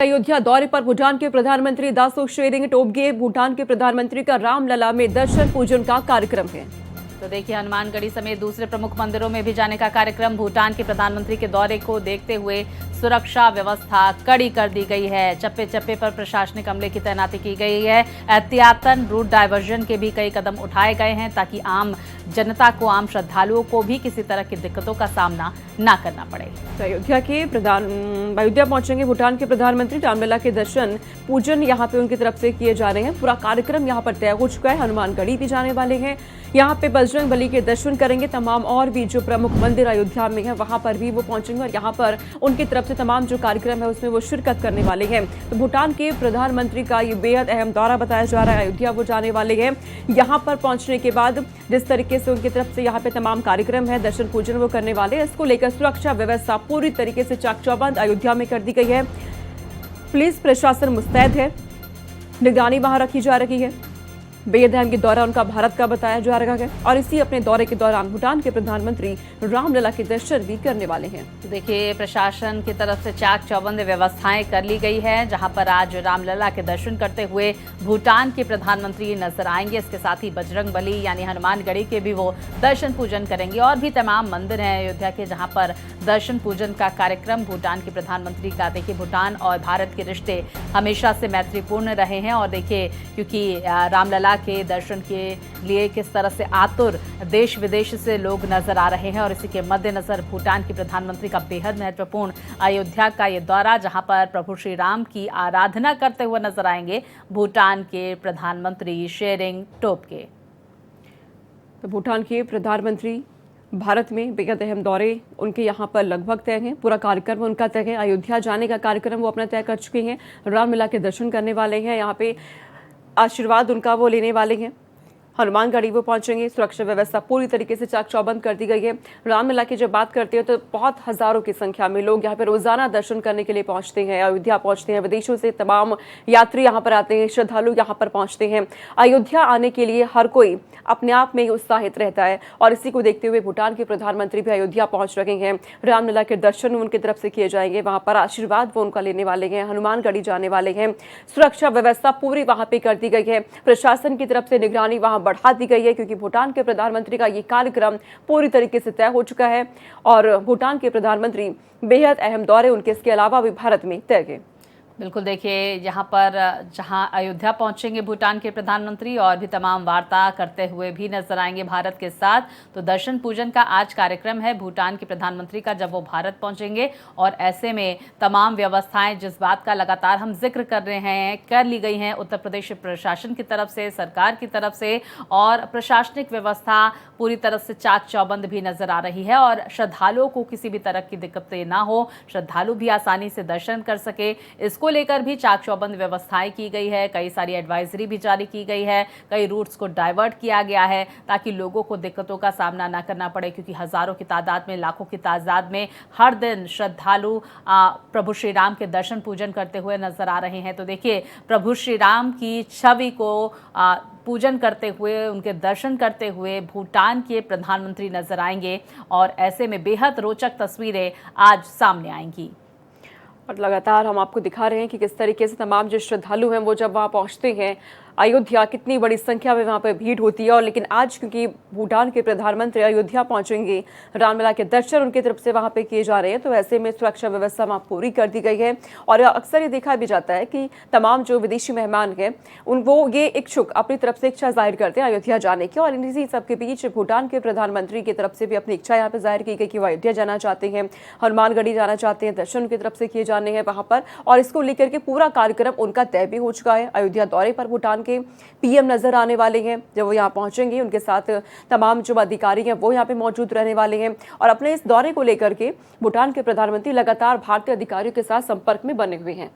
अयोध्या दौरे पर भूटान के प्रधानमंत्री दासो शेरिंग टोब्गे। भूटान के प्रधानमंत्री का रामलला में दर्शन पूजन का कार्यक्रम है। तो देखिए, हनुमानगढ़ी समेत दूसरे प्रमुख मंदिरों में भी जाने का कार्यक्रम। भूटान के प्रधानमंत्री के दौरे को देखते हुए सुरक्षा व्यवस्था कड़ी कर दी गई है। चप्पे चप्पे पर प्रशासनिक अमले की तैनाती की गई है। एहतियातन रूट डायवर्जन के भी कई कदम उठाए गए हैं ताकि आम जनता को, आम श्रद्धालुओं को भी किसी तरह की दिक्कतों का सामना न करना पड़े। तो अयोध्या पहुंचेंगे भूटान के प्रधानमंत्री। रामलला के दर्शन पूजन यहाँ पे उनकी तरफ से किए जा रहे हैं। पूरा कार्यक्रम यहाँ पर तय हो चुका है। हनुमानगढ़ी भी जाने वाले हैं, यहाँ पे बजरंग बली के दर्शन करेंगे। तमाम और भी जो प्रमुख मंदिर अयोध्या में है वहां पर भी वो पहुंचेंगे और यहाँ पर उनकी तरफ से तमाम जो कार्यक्रम है उसमें वो शिरकत करने वाले हैं। तो भूटान के प्रधानमंत्री का ये बेहद अहम दौरा बताया जा रहा है। अयोध्या वो जाने वाले हैं। यहाँ पर पहुंचने के बाद जिस तरीके से उनकी तरफ से यहाँ पे तमाम कार्यक्रम है, दर्शन पूजन वो करने वाले हैं, इसको लेकर सुरक्षा व्यवस्था पूरी तरीके से चाक चौबंद अयोध्या में कर दी गई है। पुलिस प्रशासन मुस्तैद है, निगरानी वहां रखी जा रही है। बेहद अहम दौरा उनका भारत का बताया जा रहा है और इसी अपने दौरे के दौरान भूटान के प्रधानमंत्री रामलला के दर्शन भी करने वाले हैं। तो देखिए, प्रशासन की तरफ से चाक चौबंद व्यवस्थाएं कर ली गई है, जहां पर आज रामलला के दर्शन करते हुए भूटान के प्रधानमंत्री नजर आएंगे। इसके साथ ही बजरंग बली यानी हनुमानगढ़ी के भी वो दर्शन पूजन करेंगे और भी तमाम मंदिर हैं अयोध्या के जहां पर दर्शन पूजन का कार्यक्रम भूटान के प्रधानमंत्री का। देखिए, भूटान और भारत के रिश्ते हमेशा से मैत्रीपूर्ण रहे हैं और देखिए, क्योंकि रामलला के दर्शन के लिए किस तरह से आतुर देश विदेश से लोग नजर आ रहे हैं और इसी के मद्देनजर भूटान के प्रधानमंत्री का बेहद महत्वपूर्ण अयोध्या का ये दौरा, जहां पर प्रभु श्री राम की आराधना करते हुए नजर आएंगे भूटान के प्रधानमंत्री शेरिंग टोब्गे। तो भूटान के प्रधानमंत्री भारत में बेहद अहम दौरे उनके यहाँ पर लगभग तय हैं। पूरा कार्यक्रम उनका तय है। अयोध्या जाने का कार्यक्रम वो अपना तय कर चुके हैं। रामलला के दर्शन करने वाले हैं, यहाँ पे आशीर्वाद उनका वो लेने वाले हैं। हनुमानगढ़ी वो पहुंचेंगे। सुरक्षा व्यवस्था पूरी तरीके से चाक चौबंद कर दी गई है। रामलला की जब बात करते हैं तो बहुत हजारों की संख्या में लोग यहाँ पे रोजाना दर्शन करने के लिए पहुंचते हैं, अयोध्या पहुंचते हैं। विदेशों से तमाम यात्री यहाँ पर आते हैं, श्रद्धालु यहाँ पर पहुंचते हैं। अयोध्या आने के लिए हर कोई अपने आप में ही उत्साहित रहता है और इसी को देखते हुए भूटान के प्रधानमंत्री भी अयोध्या पहुंच रहे हैं। रामलला के दर्शन उनकी तरफ से किए जाएंगे, वहां पर आशीर्वाद वो उनका लेने वाले हैं। हनुमानगढ़ी जाने वाले हैं। सुरक्षा व्यवस्था पूरी वहां पे कर दी गई है। प्रशासन की तरफ से निगरानी वहां बढ़ा दी गई है क्योंकि भूटान के प्रधानमंत्री का ये कार्यक्रम पूरी तरीके से तय हो चुका है और भूटान के प्रधानमंत्री बेहद अहम दौरे उनके इसके अलावा भी भारत में तय है। बिल्कुल, देखिए, यहाँ पर जहाँ अयोध्या पहुंचेंगे भूटान के प्रधानमंत्री और भी तमाम वार्ता करते हुए भी नजर आएंगे भारत के साथ। तो दर्शन पूजन का आज कार्यक्रम है भूटान के प्रधानमंत्री का जब वो भारत पहुंचेंगे और ऐसे में तमाम व्यवस्थाएं जिस बात का लगातार हम जिक्र कर रहे हैं कर ली गई हैं उत्तर प्रदेश प्रशासन की तरफ से, सरकार की तरफ से, और प्रशासनिक व्यवस्था पूरी तरह से चाक चौबंद भी नजर आ रही है और श्रद्धालुओं को किसी भी तरह की दिक्कतें ना हो, श्रद्धालु भी आसानी से दर्शन कर सके, इसको लेकर भी चाक चौबंद व्यवस्थाएं की गई है। कई सारी एडवाइजरी भी जारी की गई है। कई रूट्स को डाइवर्ट किया गया है ताकि लोगों को दिक्कतों का सामना ना करना पड़े, क्योंकि हजारों की तादाद में, लाखों की तादाद में हर दिन श्रद्धालु प्रभु श्री राम के दर्शन पूजन करते हुए नजर आ रहे हैं। तो देखिए, प्रभु श्री राम की छवि को पूजन करते हुए, उनके दर्शन करते हुए भूटान के प्रधानमंत्री नजर आएंगे और ऐसे में बेहद रोचक तस्वीरें आज सामने आएंगी। और लगातार हम आपको दिखा रहे हैं कि किस तरीके से तमाम जो श्रद्धालु हैं वो जब वहाँ पहुँचते हैं अयोध्या, कितनी बड़ी संख्या में वहाँ पर भीड़ होती है। और लेकिन आज क्योंकि भूटान के प्रधानमंत्री अयोध्या पहुँचेंगे, रामलला के दर्शन उनकी तरफ से वहाँ पे किए जा रहे हैं, तो ऐसे में सुरक्षा व्यवस्था वहाँ पूरी कर दी गई है। और अक्सर ये देखा भी जाता है कि तमाम जो विदेशी मेहमान हैं वो ये इच्छुक अपनी तरफ से इच्छा जाहिर करते हैं अयोध्या जाने की, और इसी सबके बीच भूटान के प्रधानमंत्री की तरफ से भी अपनी इच्छा यहाँ पर जाहिर की गई कि वो अयोध्या जाना चाहते हैं, हनुमानगढ़ी जाना चाहते हैं, दर्शन उनकी तरफ से किए जाने हैं वहाँ पर। और इसको लेकर के पूरा कार्यक्रम उनका तय भी हो चुका है। अयोध्या दौरे पर भूटान के पीएम नजर आने वाले हैं। जब वो यहाँ पहुंचेंगे उनके साथ तमाम जो अधिकारी हैं वो यहाँ पे मौजूद रहने वाले हैं और अपने इस दौरे को लेकर के भूटान के प्रधानमंत्री लगातार भारतीय अधिकारियों के साथ संपर्क में बने हुए हैं।